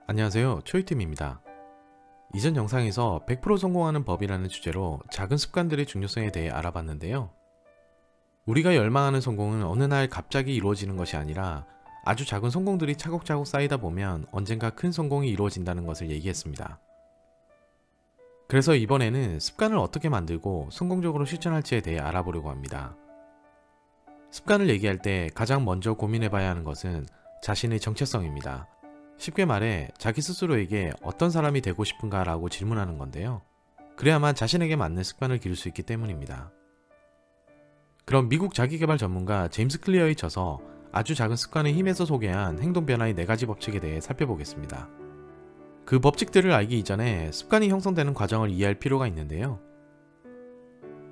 안녕하세요, 초이팀입니다. 이전 영상에서 100% 성공하는 법이라는 주제로 작은 습관들의 중요성에 대해 알아봤는데요. 우리가 열망하는 성공은 어느 날 갑자기 이루어지는 것이 아니라 아주 작은 성공들이 차곡차곡 쌓이다 보면 언젠가 큰 성공이 이루어진다는 것을 얘기했습니다. 그래서 이번에는 습관을 어떻게 만들고 성공적으로 실천할지에 대해 알아보려고 합니다. 습관을 얘기할 때 가장 먼저 고민해봐야 하는 것은 자신의 정체성입니다. 쉽게 말해 자기 스스로에게 어떤 사람이 되고 싶은가 라고 질문하는 건데요. 그래야만 자신에게 맞는 습관을 기를 수 있기 때문입니다. 그럼 미국 자기계발 전문가 제임스 클리어의 저서 아주 작은 습관의 힘에서 소개한 행동 변화의 4가지 법칙에 대해 살펴보겠습니다. 그 법칙들을 알기 이전에 습관이 형성되는 과정을 이해할 필요가 있는데요.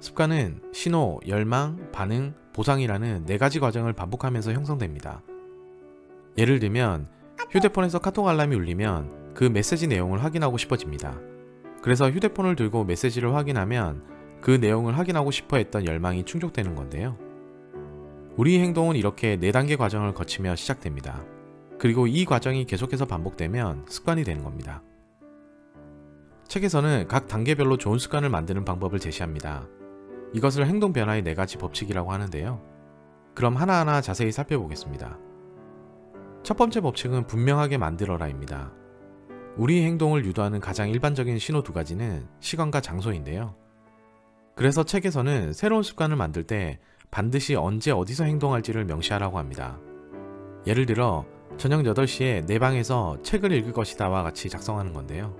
습관은 신호, 열망, 반응, 보상이라는 4가지 과정을 반복하면서 형성됩니다. 예를 들면 휴대폰에서 카톡 알람이 울리면 그 메시지 내용을 확인하고 싶어집니다. 그래서 휴대폰을 들고 메시지를 확인하면 그 내용을 확인하고 싶어 했던 열망이 충족되는 건데요. 우리의 행동은 이렇게 4단계 과정을 거치며 시작됩니다. 그리고 이 과정이 계속해서 반복되면 습관이 되는 겁니다. 책에서는 각 단계별로 좋은 습관을 만드는 방법을 제시합니다. 이것을 행동 변화의 4가지 법칙이라고 하는데요. 그럼 하나하나 자세히 살펴보겠습니다. 첫 번째 법칙은 분명하게 만들어라입니다. 우리의 행동을 유도하는 가장 일반적인 신호 2가지는 시간과 장소인데요. 그래서 책에서는 새로운 습관을 만들 때 반드시 언제 어디서 행동할지를 명시하라고 합니다. 예를 들어 저녁 8시에 내 방에서 책을 읽을 것이다와 같이 작성하는 건데요.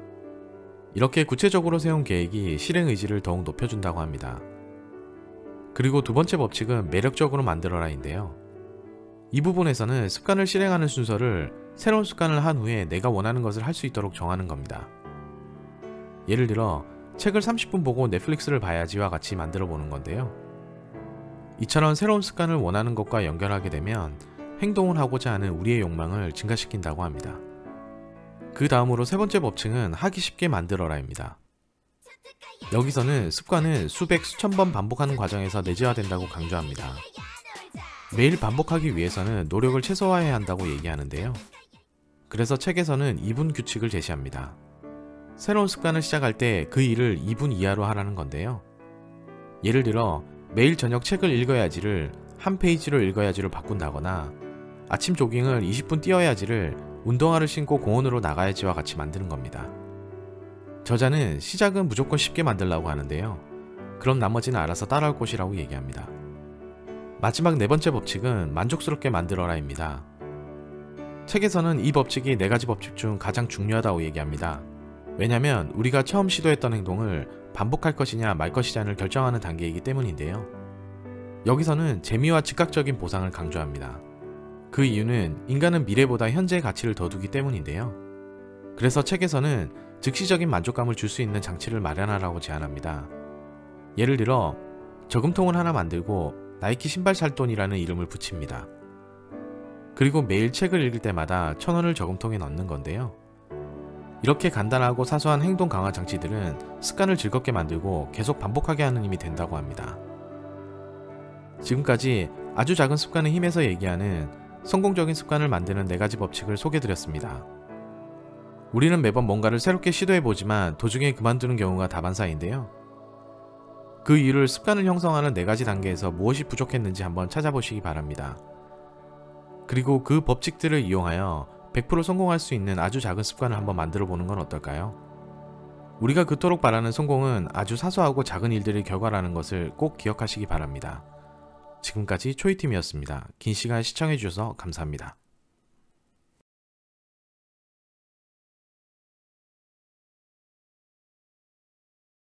이렇게 구체적으로 세운 계획이 실행 의지를 더욱 높여준다고 합니다. 그리고 두 번째 법칙은 매력적으로 만들어라인데요. 이 부분에서는 습관을 실행하는 순서를 새로운 습관을 한 후에 내가 원하는 것을 할 수 있도록 정하는 겁니다. 예를 들어 책을 30분 보고 넷플릭스를 봐야지와 같이 만들어 보는 건데요. 이처럼 새로운 습관을 원하는 것과 연결하게 되면 행동을 하고자 하는 우리의 욕망을 증가시킨다고 합니다. 그 다음으로 세 번째 법칙은 하기 쉽게 만들어라입니다. 여기서는 습관은 수백, 수천 번 반복하는 과정에서 내재화된다고 강조합니다. 매일 반복하기 위해서는 노력을 최소화해야 한다고 얘기하는데요. 그래서 책에서는 2분 규칙을 제시합니다. 새로운 습관을 시작할 때 그 일을 2분 이하로 하라는 건데요. 예를 들어 매일 저녁 책을 읽어야지를 한 페이지로 읽어야지로 바꾼다거나 아침 조깅을 20분 뛰어야지를 운동화를 신고 공원으로 나가야지와 같이 만드는 겁니다. 저자는 시작은 무조건 쉽게 만들라고 하는데요. 그럼 나머지는 알아서 따라올 것이라고 얘기합니다. 마지막 4번째 법칙은 만족스럽게 만들어라입니다. 책에서는 이 법칙이 4가지 법칙 중 가장 중요하다고 얘기합니다. 왜냐면 우리가 처음 시도했던 행동을 반복할 것이냐 말 것이냐를 결정하는 단계이기 때문인데요. 여기서는 재미와 즉각적인 보상을 강조합니다. 그 이유는 인간은 미래보다 현재의 가치를 더 두기 때문인데요. 그래서 책에서는 즉시적인 만족감을 줄 수 있는 장치를 마련하라고 제안합니다. 예를 들어 저금통을 하나 만들고 나이키 신발 살 돈이라는 이름을 붙입니다. 그리고 매일 책을 읽을 때마다 1,000원을 저금통에 넣는 건데요. 이렇게 간단하고 사소한 행동 강화 장치들은 습관을 즐겁게 만들고 계속 반복하게 하는 힘이 된다고 합니다. 지금까지 아주 작은 습관의 힘에서 얘기하는 성공적인 습관을 만드는 4가지 법칙을 소개드렸습니다. 우리는 매번 뭔가를 새롭게 시도해보지만 도중에 그만두는 경우가 다반사인데요. 그 이유를 습관을 형성하는 4가지 단계에서 무엇이 부족했는지 한번 찾아보시기 바랍니다. 그리고 그 법칙들을 이용하여 100% 성공할 수 있는 아주 작은 습관을 한번 만들어 보는 건 어떨까요? 우리가 그토록 바라는 성공은 아주 사소하고 작은 일들의 결과라는 것을 꼭 기억하시기 바랍니다. 지금까지 초이팀이었습니다. 긴 시간 시청해주셔서 감사합니다.